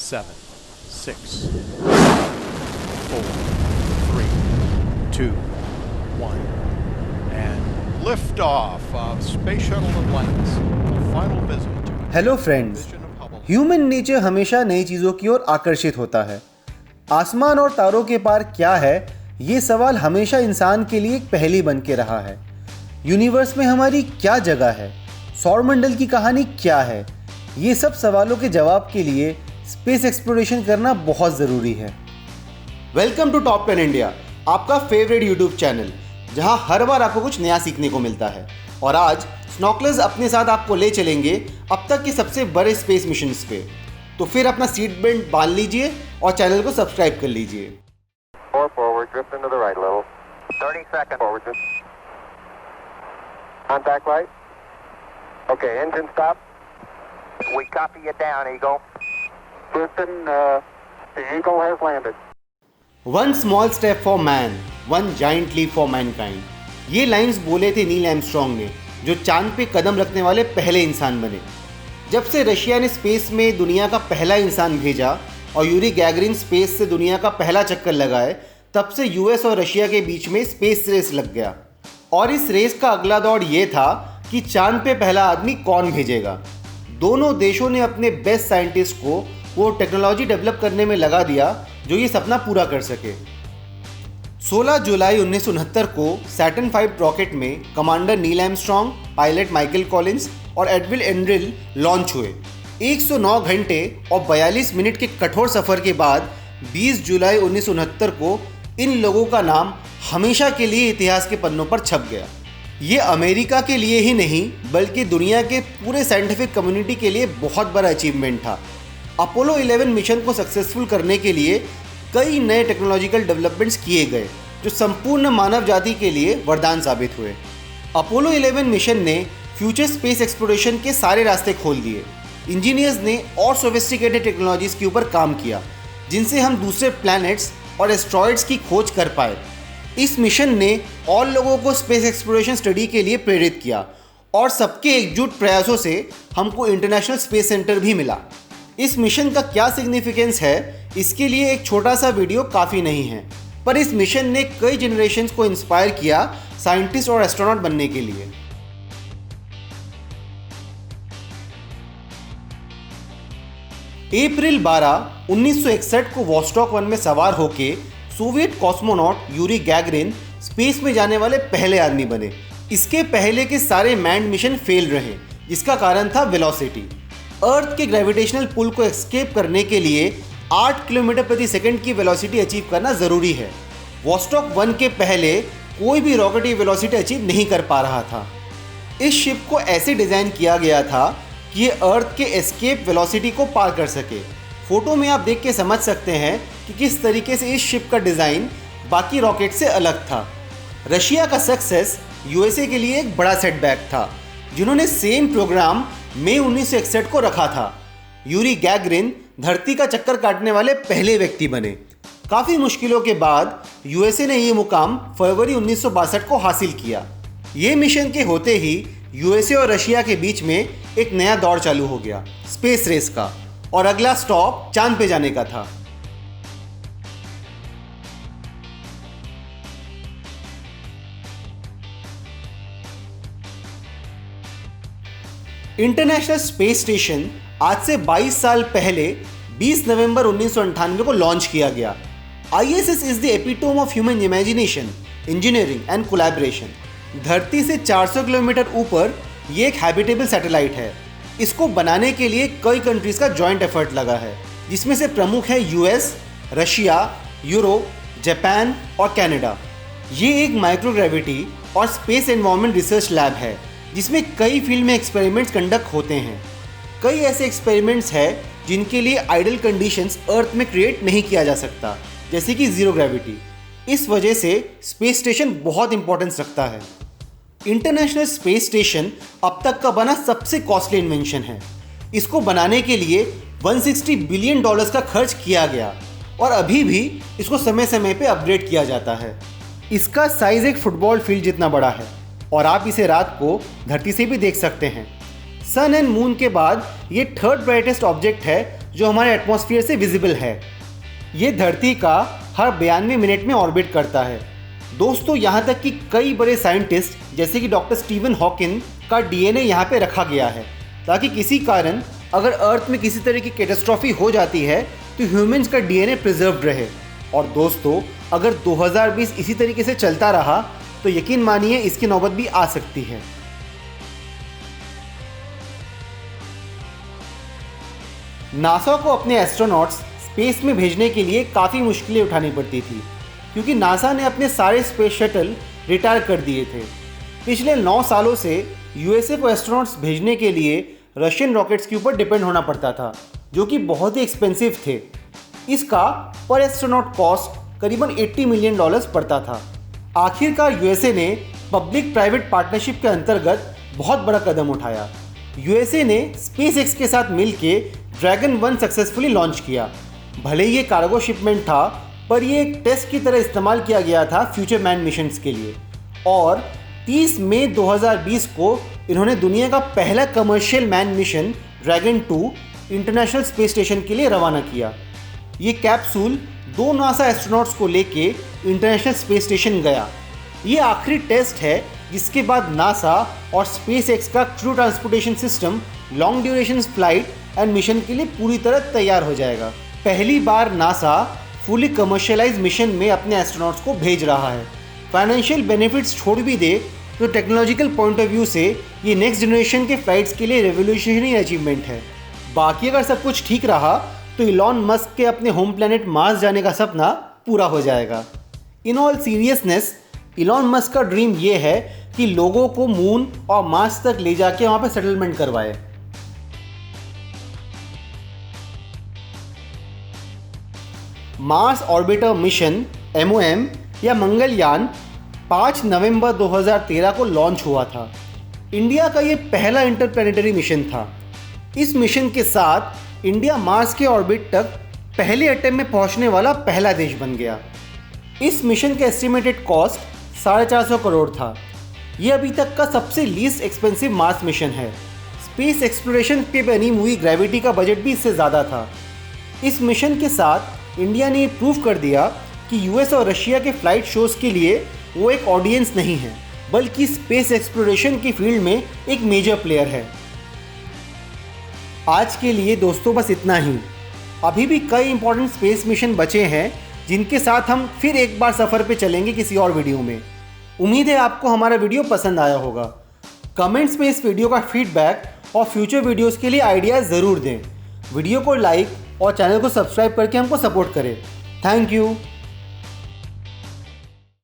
7, 6, 4, 3, 2, 1, and liftoff of Space Shuttle Atlantis. The final visit to hello friends, human nature हमेशा नई चीज़ों की ओर आकर्षित होता है। आसमान और तारों के पार क्या है, ये सवाल हमेशा इंसान के लिए एक पहेली बन के रहा है। यूनिवर्स में हमारी क्या जगह है, सौरमंडल की कहानी क्या है, ये सब सवालों के जवाब के लिए स्पेस एक्सप्लोरेशन करना बहुत ज़रूरी है। वेलकम टू टॉप 10 इंडिया, आपका फेवरेट यूट्यूब चैनल, जहां हर बार आपको कुछ नया सीखने को मिलता है। और आज स्नॉर्कलर्स अपने साथ आपको ले चलेंगे अब तक के सबसे बड़े स्पेस मिशंस पे। तो फिर अपना सीट बेल्ट बांध लीजिए और चैनल को सब्सक्राइब कर लीजिए। 4 forward, drift into the right a little. 30 seconds forward, drift. Contact light. Okay, engine stop. We copy you down, Eagle. Houston, the Eagle has landed. One small step for man, one giant leap for mankind, ये lines बोले थे Neil Armstrong ने, जो चांद पे कदम रखने वाले पहले इंसान बने। जब से रशिया ने स्पेस में दुनिया का पहला इंसान भेजा और यूरी गैगरिन स्पेस से दुनिया का पहला चक्कर लगाए, तब से यूएस और रशिया के बीच में स्पेस रेस लग गया। और इस रेस का अगला दौर ये था कि चांद पे पहला आदमी कौन भेजेगा। दोनों देशों ने अपने बेस्ट साइंटिस्ट को वो टेक्नोलॉजी डेवलप करने में लगा दिया जो ये सपना पूरा कर सके। 16 जुलाई 1969 को सैटर्न 5 रॉकेट में commander Neil Armstrong, pilot Michael Collins और एडविन एंड्रिल लॉन्च हुए। 109 घंटे और 42 मिनट के कठोर सफ़र के बाद 20 जुलाई 1969 को इन लोगों का नाम हमेशा के लिए इतिहास के पन्नों पर छप गया। ये अमेरिका के लिए ही नहीं बल्कि दुनिया के पूरे साइंटिफिक कम्युनिटी के लिए बहुत बड़ा अचीवमेंट था। अपोलो 11 मिशन को सक्सेसफुल करने के लिए कई नए टेक्नोलॉजिकल डेवलपमेंट्स किए गए जो संपूर्ण मानव जाति के लिए वरदान साबित हुए। अपोलो 11 मिशन ने फ्यूचर स्पेस एक्सप्लोरेशन के सारे रास्ते खोल दिए। इंजीनियर्स ने और सोफिस्टिकेटेड टेक्नोलॉजीज़ के ऊपर काम किया जिनसे हम दूसरे प्लैनेट्स और एस्ट्रॉयड्स की खोज कर पाए। इस मिशन ने और लोगों को स्पेस एक्सप्लोरेशन स्टडी के लिए प्रेरित किया और सबके एकजुट प्रयासों से हमको इंटरनेशनल स्पेस सेंटर भी मिला। इस मिशन का क्या सिग्निफिकेंस है, इसके लिए एक छोटा सा वीडियो काफ़ी नहीं है, पर इस मिशन ने कई जनरेशन्स को इंस्पायर किया साइंटिस्ट और एस्ट्रोनॉट बनने के लिए। अप्रैल 12, 1961 को वोस्टॉक 1 में सवार होके Soviet cosmonaut Yuri Gagarin space में जाने वाले पहले आदमी बने। इसके पहले के सारे मैन्ड मिशन फेल रहे, जिसका कारण था वेलोसिटी। अर्थ के ग्रेविटेशनल पुल को एस्केप करने के लिए 8 किलोमीटर प्रति सेकंड की वेलोसिटी अचीव करना ज़रूरी है। वोस्टॉक 1 के पहले कोई भी रॉकेट ये वेलोसिटी अचीव नहीं कर पा रहा था। इस शिप को ऐसे डिज़ाइन किया गया था कि ये अर्थ के एस्केप वेलोसिटी को पार कर सके। फोटो में आप देख के समझ सकते हैं कि किस तरीके से इस शिप का डिज़ाइन बाकी रॉकेट से अलग था। रशिया का सक्सेस यूएसए के लिए एक बड़ा सेटबैक था, जिन्होंने सेम प्रोग्राम मई 1961 को रखा था। यूरी गैगरिन धरती का चक्कर काटने वाले पहले व्यक्ति बने। काफ़ी मुश्किलों के बाद यूएसए ने ये मुकाम फरवरी 1962 को हासिल किया। ये मिशन के होते ही यूएसए और रशिया के बीच में एक नया दौर चालू हो गया, स्पेस रेस का, और अगला स्टॉप चांद पे जाने का था। इंटरनेशनल स्पेस स्टेशन आज से 22 साल पहले 20 नवंबर 1998 को लॉन्च किया गया। ISS is the epitome of human imagination, engineering and collaboration. धरती से 400 किलोमीटर ऊपर ये एक हैबिटेबल सैटेलाइट है। इसको बनाने के लिए कई कंट्रीज़ का जॉइंट एफर्ट लगा है, जिसमें से प्रमुख है यूएस, रशिया, यूरोप, जापान और कनाडा। ये एक माइक्रोग्रेविटी और स्पेस एनवायरनमेंट रिसर्च लैब है जिसमें कई फील्ड में एक्सपेरिमेंट्स कंडक्ट होते हैं। कई ऐसे एक्सपेरिमेंट्स हैं जिनके लिए आइडल कंडीशंस अर्थ में क्रिएट नहीं किया जा सकता, जैसे कि ज़ीरो ग्रेविटी। इस वजह से स्पेस स्टेशन बहुत इंपॉर्टेंस रखता है। इंटरनेशनल स्पेस स्टेशन अब तक का बना सबसे कॉस्टली इन्वेंशन है। इसको बनाने के लिए $160 बिलियन का खर्च किया गया और अभी भी इसको समय समय पे अपग्रेड किया जाता है। इसका साइज़ एक फुटबॉल फील्ड जितना बड़ा है और आप इसे रात को धरती से भी देख सकते हैं। सन एंड मून के बाद ये थर्ड ब्राइटेस्ट ऑब्जेक्ट है जो हमारे एटमॉस्फेयर से विजिबल है। ये धरती का हर 92 मिनट में ऑर्बिट करता है। दोस्तों, यहाँ तक कि कई बड़े साइंटिस्ट जैसे कि डॉक्टर स्टीवन हॉकिंग का डीएनए यहाँ पे रखा गया है, ताकि किसी कारण अगर अर्थ में किसी तरह की कैटास्ट्रॉफी हो जाती है तो ह्यूमंस का डीएनए प्रिजर्व्ड रहे। और दोस्तों, अगर 2020 इसी तरीके से चलता रहा तो यकीन मानिए इसकी नौबत भी आ सकती है। नासा को अपने एस्ट्रोनॉट्स स्पेस में भेजने के लिए काफ़ी मुश्किलें उठानी पड़ती थी, क्योंकि नासा ने अपने सारे स्पेस शटल रिटायर कर दिए थे। पिछले 9 सालों से यूएसए को एस्ट्रोनॉट्स भेजने के लिए रशियन रॉकेट्स के ऊपर डिपेंड होना पड़ता था, जो कि बहुत ही एक्सपेंसिव थे। इसका पर एस्ट्रोनॉट कॉस्ट करीबन $80 मिलियन पड़ता था। आखिरकार यूएसए ने पब्लिक प्राइवेट पार्टनरशिप के अंतर्गत बहुत बड़ा कदम उठाया। यूएसए ने स्पेसएक्स के साथ मिलके ड्रैगन 1 सक्सेसफुली लॉन्च किया। भले ही ये कार्गो शिपमेंट था, पर ये एक टेस्ट की तरह इस्तेमाल किया गया था फ्यूचर मैन मिशंस के लिए। और 30 मई 2020 को इन्होंने दुनिया का पहला commercial man mission dragon 2 international space station के लिए रवाना किया। ये कैप्सूल 2 नासा एस्ट्रोनॉट्स को लेके इंटरनेशनल स्पेस स्टेशन गया। ये आखिरी टेस्ट है जिसके बाद नासा और स्पेसएक्स का crew transportation system long duration flight and mission के लिए पूरी तरह तैयार हो जाएगा। पहली बार नासा फुली कमर्शियलाइज मिशन में अपने एस्ट्रोनॉट्स को भेज रहा है। फाइनेंशियल बेनिफिट्स छोड़ भी दे तो टेक्नोलॉजिकल पॉइंट ऑफ व्यू से ये नेक्स्ट जनरेशन के फ्लाइट्स के लिए रेवोल्यूशनरी अचीवमेंट है। बाकी अगर सब कुछ ठीक रहा तो इलॉन मस्क के अपने होम प्लैनेट मार्स जाने का सपना पूरा हो जाएगा। In all seriousness, Elon Musk का ड्रीम ये है कि लोगों को मून और मार्स तक ले जाके वहाँ पे सेटलमेंट करवाए। मार्स ऑर्बिटर मिशन MOM या मंगलयान 5 नवंबर 2013 को लॉन्च हुआ था। इंडिया का ये पहला इंटरप्लैनेटरी मिशन था। इस मिशन के साथ इंडिया मार्स के ऑर्बिट तक पहले अटेम्प्ट में पहुंचने वाला पहला देश बन गया। इस मिशन का एस्टिमेटेड कॉस्ट 450 करोड़ था। ये अभी तक का सबसे लीस्ट एक्सपेंसिव मार्स मिशन है। स्पेस एक्सप्लोरेशन पे बनी हुई ग्रेविटी का बजट भी इससे ज़्यादा था। इस मिशन के साथ इंडिया ने प्रूव कर दिया कि यूएस और रशिया के फ्लाइट शोज़ के लिए वो एक ऑडियंस नहीं है, बल्कि स्पेस एक्सप्लोरेशन की फील्ड में एक मेजर प्लेयर है। आज के लिए दोस्तों बस इतना ही। अभी भी कई इंपॉर्टेंट स्पेस मिशन बचे हैं जिनके साथ हम फिर एक बार सफ़र पे चलेंगे किसी और वीडियो में। उम्मीद है आपको हमारा वीडियो पसंद आया होगा। कमेंट्स में इस वीडियो का फीडबैक और फ्यूचर वीडियोस के लिए आइडियाज़ ज़रूर दें। वीडियो को लाइक और चैनल को सब्सक्राइब करके हमको सपोर्ट करें। Thank you.